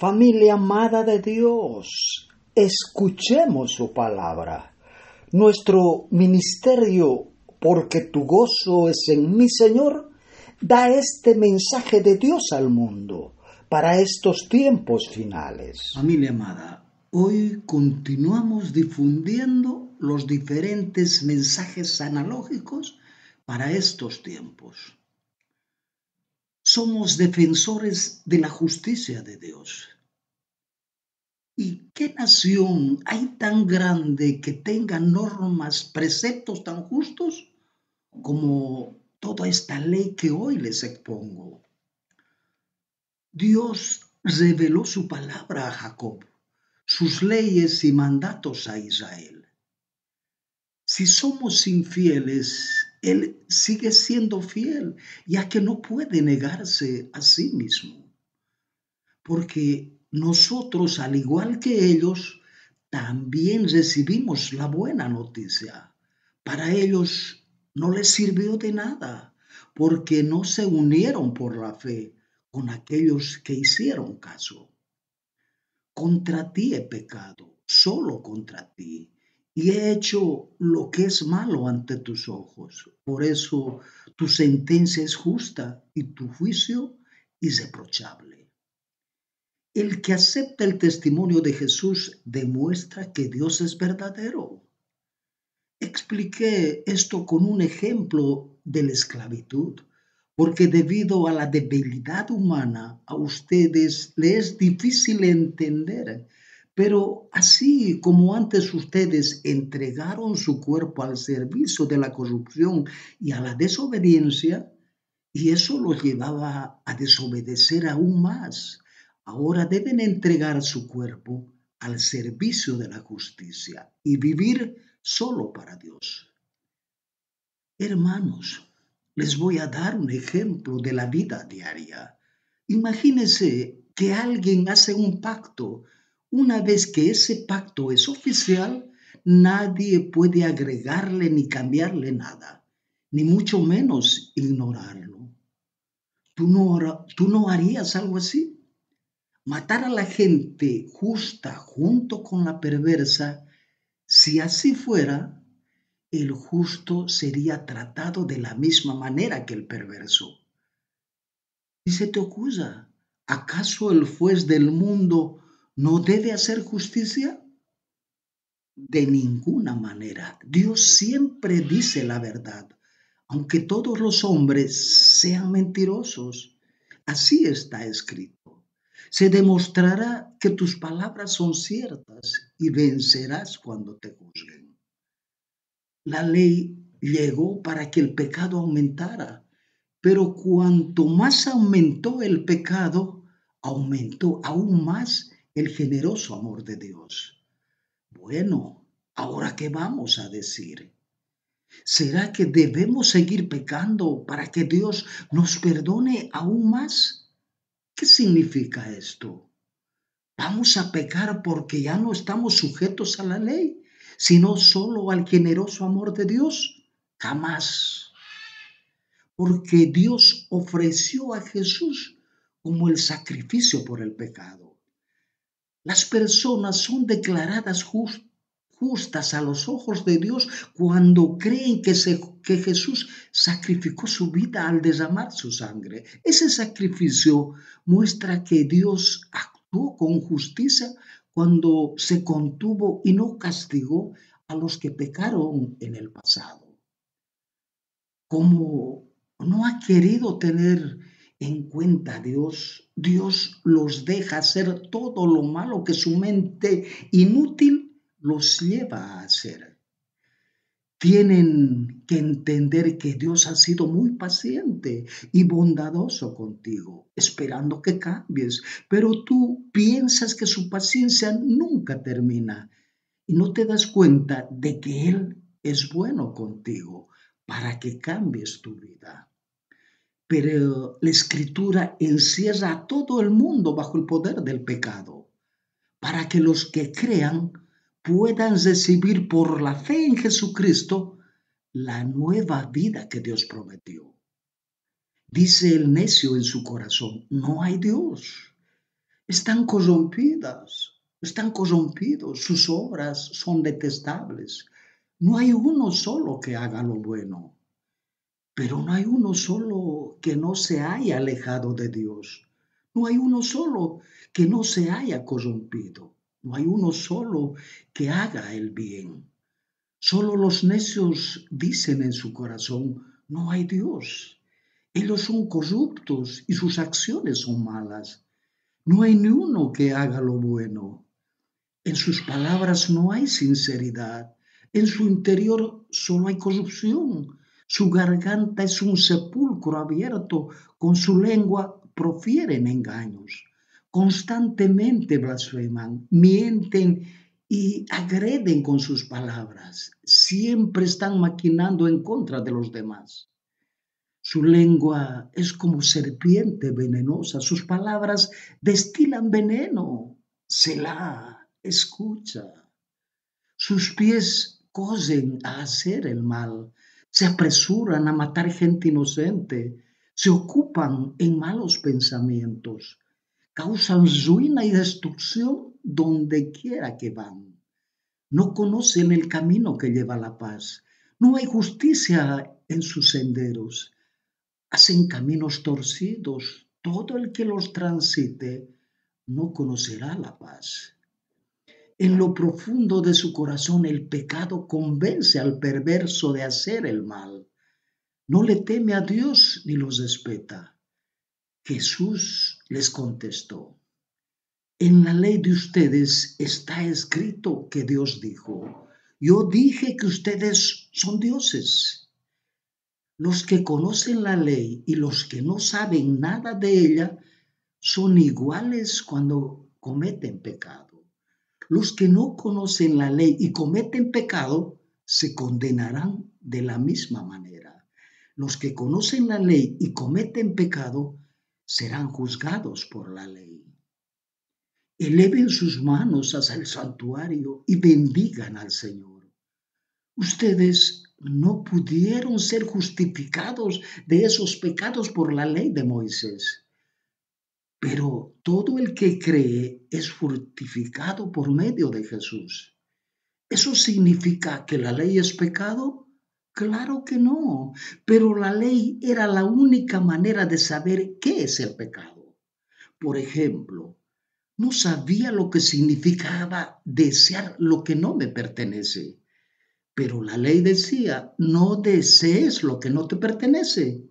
Familia amada de Dios, escuchemos su palabra. Nuestro ministerio, porque tu gozo es en mi Señor, da este mensaje de Dios al mundo para estos tiempos finales. Familia amada, hoy continuamos difundiendo los diferentes mensajes analógicos para estos tiempos. Somos defensores de la justicia de Dios. ¿Y qué nación hay tan grande que tenga normas, preceptos tan justos como toda esta ley que hoy les expongo? Dios reveló su palabra a Jacob, sus leyes y mandatos a Israel. Si somos infieles, Él sigue siendo fiel, ya que no puede negarse a sí mismo. Porque nosotros, al igual que ellos, también recibimos la buena noticia. Para ellos no les sirvió de nada, porque no se unieron por la fe con aquellos que hicieron caso. Contra ti he pecado, solo contra ti, y he hecho lo que es malo ante tus ojos. Por eso tu sentencia es justa y tu juicio irreprochable. El que acepta el testimonio de Jesús demuestra que Dios es verdadero. Expliqué esto con un ejemplo de la esclavitud, porque debido a la debilidad humana a ustedes les es difícil entender, pero así como antes ustedes entregaron su cuerpo al servicio de la corrupción y a la desobediencia, y eso los llevaba a desobedecer aún más, ahora deben entregar su cuerpo al servicio de la justicia y vivir solo para Dios. Hermanos, les voy a dar un ejemplo de la vida diaria. Imagínense que alguien hace un pacto. Una vez que ese pacto es oficial, nadie puede agregarle ni cambiarle nada, ni mucho menos ignorarlo. ¿Tú no harías algo así? Matar a la gente justa junto con la perversa, si así fuera, el justo sería tratado de la misma manera que el perverso. ¿Y se te ocurra? ¿Acaso el juez del mundo no debe hacer justicia? De ninguna manera. Dios siempre dice la verdad, aunque todos los hombres sean mentirosos. Así está escrito. Se demostrará que tus palabras son ciertas y vencerás cuando te juzguen. La ley llegó para que el pecado aumentara, pero cuanto más aumentó el pecado, aumentó aún más el generoso amor de Dios. Bueno, ¿ahora qué vamos a decir? ¿Será que debemos seguir pecando para que Dios nos perdone aún más? ¿Qué significa esto? ¿Vamos a pecar porque ya no estamos sujetos a la ley, sino solo al generoso amor de Dios? Jamás. Porque Dios ofreció a Jesús como el sacrificio por el pecado. Las personas son declaradas justas a los ojos de Dios cuando creen que Jesús sacrificó su vida al derramar su sangre. Ese sacrificio muestra que Dios actuó con justicia cuando se contuvo y no castigó a los que pecaron en el pasado. Como no ha querido tener en cuenta a Dios, Dios los deja hacer todo lo malo que su mente inútil los lleva a hacer. Tienen que entender que Dios ha sido muy paciente y bondadoso contigo, esperando que cambies, pero tú piensas que su paciencia nunca termina y no te das cuenta de que Él es bueno contigo para que cambies tu vida. Pero la Escritura encierra a todo el mundo bajo el poder del pecado, para que los que crean puedan recibir por la fe en Jesucristo la nueva vida que Dios prometió. Dice el necio en su corazón, no hay Dios. están corrompidos, sus obras son detestables. No hay uno solo que haga lo bueno, pero no hay uno solo que no se haya alejado de Dios. No hay uno solo que no se haya corrompido. No hay uno solo que haga el bien. Solo los necios dicen en su corazón, no hay Dios. Ellos son corruptos y sus acciones son malas. No hay ni uno que haga lo bueno. En sus palabras no hay sinceridad. En su interior solo hay corrupción. Su garganta es un sepulcro abierto. Con su lengua profieren engaños. Constantemente blasfeman, mienten y agreden con sus palabras. Siempre están maquinando en contra de los demás. Su lengua es como serpiente venenosa, sus palabras destilan veneno. Selah, escucha. Sus pies corren a hacer el mal, se apresuran a matar gente inocente, se ocupan en malos pensamientos, causan ruina y destrucción donde quiera que van. No conocen el camino que lleva a la paz, no hay justicia en sus senderos. Hacen caminos torcidos. Todo el que los transite no conocerá la paz. En lo profundo de su corazón el pecado convence al perverso de hacer el mal. No le teme a Dios ni los respeta. Jesús les contestó, en la ley de ustedes está escrito que Dios dijo, yo dije que ustedes son dioses. Los que conocen la ley y los que no saben nada de ella son iguales cuando cometen pecado. Los que no conocen la ley y cometen pecado se condenarán de la misma manera. Los que conocen la ley y cometen pecado serán juzgados por la ley. Eleven sus manos hacia el santuario y bendigan al Señor. Ustedes no pudieron ser justificados de esos pecados por la ley de Moisés, pero todo el que cree es fortificado por medio de Jesús. ¿Eso significa que la ley es pecado? Claro que no, pero la ley era la única manera de saber qué es el pecado. Por ejemplo, no sabía lo que significaba desear lo que no me pertenece. Pero la ley decía, no desees lo que no te pertenece.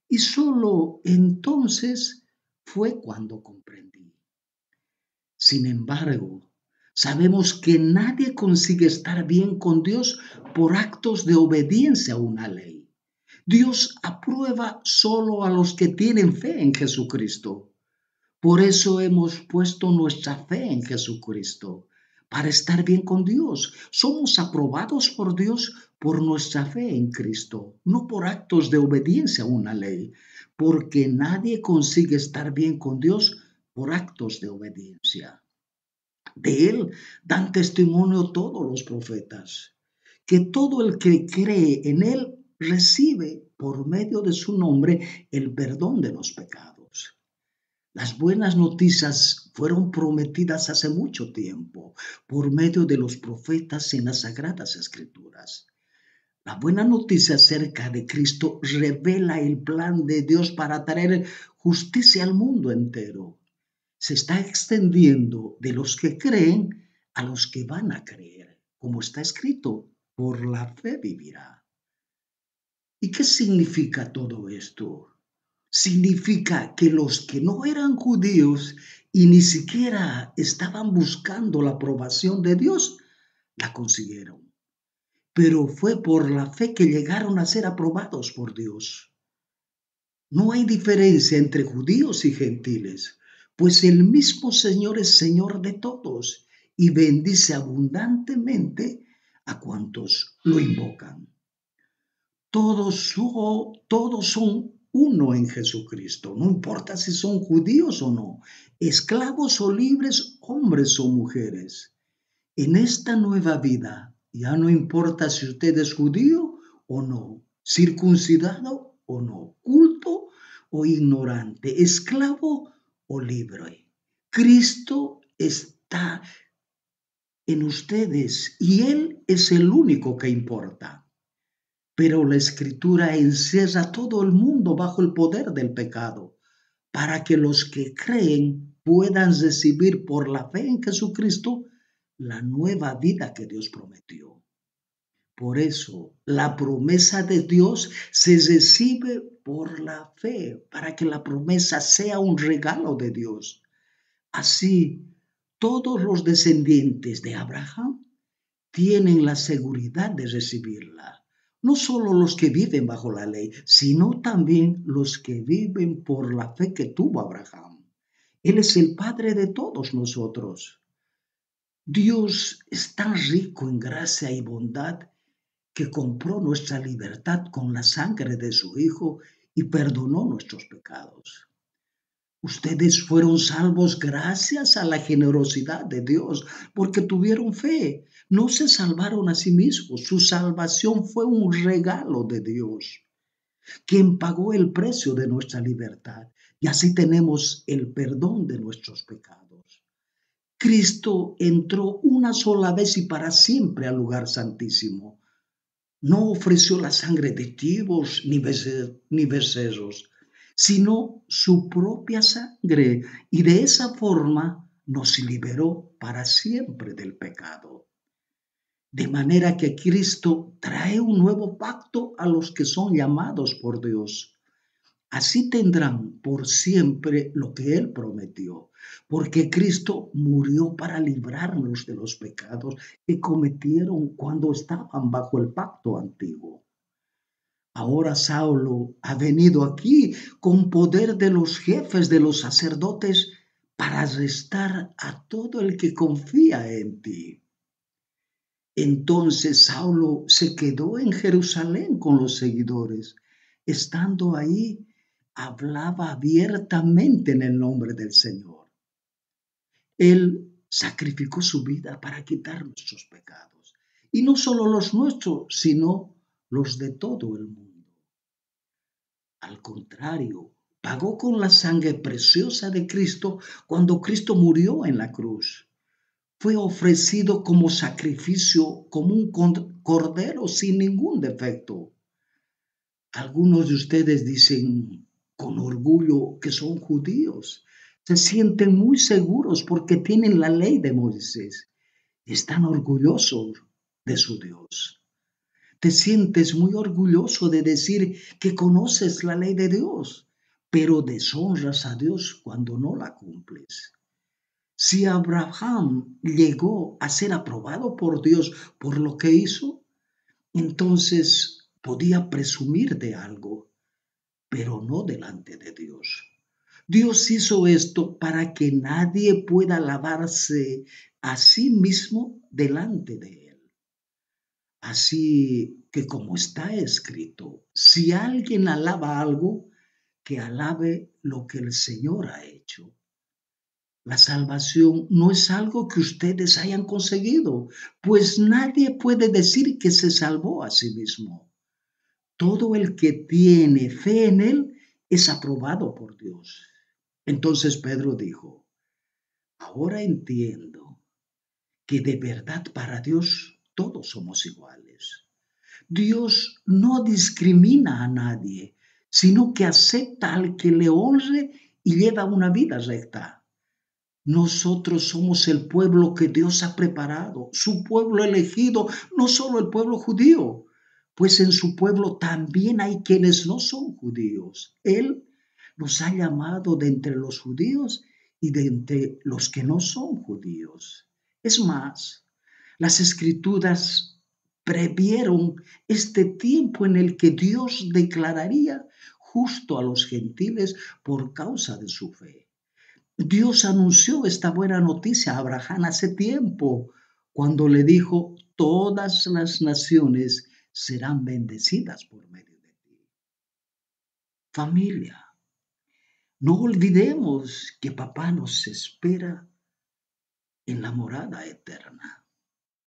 Y solo entonces fue cuando comprendí. Sin embargo, sabemos que nadie consigue estar bien con Dios por actos de obediencia a una ley. Dios aprueba solo a los que tienen fe en Jesucristo. Por eso hemos puesto nuestra fe en Jesucristo, para estar bien con Dios. Somos aprobados por Dios por nuestra fe en Cristo, no por actos de obediencia a una ley, porque nadie consigue estar bien con Dios por actos de obediencia. De Él dan testimonio todos los profetas, que todo el que cree en Él recibe por medio de su nombre el perdón de los pecados. Las buenas noticias fueron prometidas hace mucho tiempo por medio de los profetas en las Sagradas Escrituras. La buena noticia acerca de Cristo revela el plan de Dios para traer justicia al mundo entero. Se está extendiendo de los que creen a los que van a creer, como está escrito, por la fe vivirá. ¿Y qué significa todo esto? Significa que los que no eran judíos y ni siquiera estaban buscando la aprobación de Dios, la consiguieron. Pero fue por la fe que llegaron a ser aprobados por Dios. No hay diferencia entre judíos y gentiles, pues el mismo Señor es Señor de todos y bendice abundantemente a cuantos lo invocan. Todos son uno en Jesucristo, no importa si son judíos o no, esclavos o libres, hombres o mujeres. En esta nueva vida ya no importa si usted es judío o no, circuncidado o no, culto o ignorante, esclavo o libre. Cristo está en ustedes y Él es el único que importa. Pero la Escritura encierra a todo el mundo bajo el poder del pecado, para que los que creen puedan recibir por la fe en Jesucristo la nueva vida que Dios prometió. Por eso, la promesa de Dios se recibe por la fe, para que la promesa sea un regalo de Dios. Así, todos los descendientes de Abraham tienen la seguridad de recibirla. No solo los que viven bajo la ley, sino también los que viven por la fe que tuvo Abraham. Él es el Padre de todos nosotros. Dios es tan rico en gracia y bondad que compró nuestra libertad con la sangre de su Hijo y perdonó nuestros pecados. Ustedes fueron salvos gracias a la generosidad de Dios, porque tuvieron fe. No se salvaron a sí mismos. Su salvación fue un regalo de Dios, quien pagó el precio de nuestra libertad. Y así tenemos el perdón de nuestros pecados. Cristo entró una sola vez y para siempre al lugar santísimo. No ofreció la sangre de chivos ni becerros, sino su propia sangre, y de esa forma nos liberó para siempre del pecado. De manera que Cristo trae un nuevo pacto a los que son llamados por Dios. Así tendrán por siempre lo que Él prometió, porque Cristo murió para librarnos de los pecados que cometieron cuando estaban bajo el pacto antiguo. Ahora Saulo ha venido aquí con poder de los jefes de los sacerdotes para arrestar a todo el que confía en ti. Entonces Saulo se quedó en Jerusalén con los seguidores. Estando ahí, hablaba abiertamente en el nombre del Señor. Él sacrificó su vida para quitar nuestros pecados. Y no solo los nuestros, sino los de todo el mundo. Al contrario, pagó con la sangre preciosa de Cristo cuando Cristo murió en la cruz. Fue ofrecido como sacrificio, como un cordero sin ningún defecto. Algunos de ustedes dicen con orgullo que son judíos. Se sienten muy seguros porque tienen la ley de Moisés. Están orgullosos de su Dios. Te sientes muy orgulloso de decir que conoces la ley de Dios, pero deshonras a Dios cuando no la cumples. Si Abraham llegó a ser aprobado por Dios por lo que hizo, entonces podía presumir de algo, pero no delante de Dios. Dios hizo esto para que nadie pueda alabarse a sí mismo delante de Él. Así que como está escrito, si alguien alaba algo, que alabe lo que el Señor ha hecho. La salvación no es algo que ustedes hayan conseguido, pues nadie puede decir que se salvó a sí mismo. Todo el que tiene fe en Él es aprobado por Dios. Entonces Pedro dijo, ahora entiendo que de verdad para Dios todos somos iguales. Dios no discrimina a nadie, sino que acepta al que le honre y lleva una vida recta. Nosotros somos el pueblo que Dios ha preparado, su pueblo elegido, no solo el pueblo judío, pues en su pueblo también hay quienes no son judíos. Él nos ha llamado de entre los judíos y de entre los que no son judíos. Es más, las escrituras previeron este tiempo en el que Dios declararía justo a los gentiles por causa de su fe. Dios anunció esta buena noticia a Abraham hace tiempo, cuando le dijo, todas las naciones serán bendecidas por medio de ti. Familia, no olvidemos que papá nos espera en la morada eterna.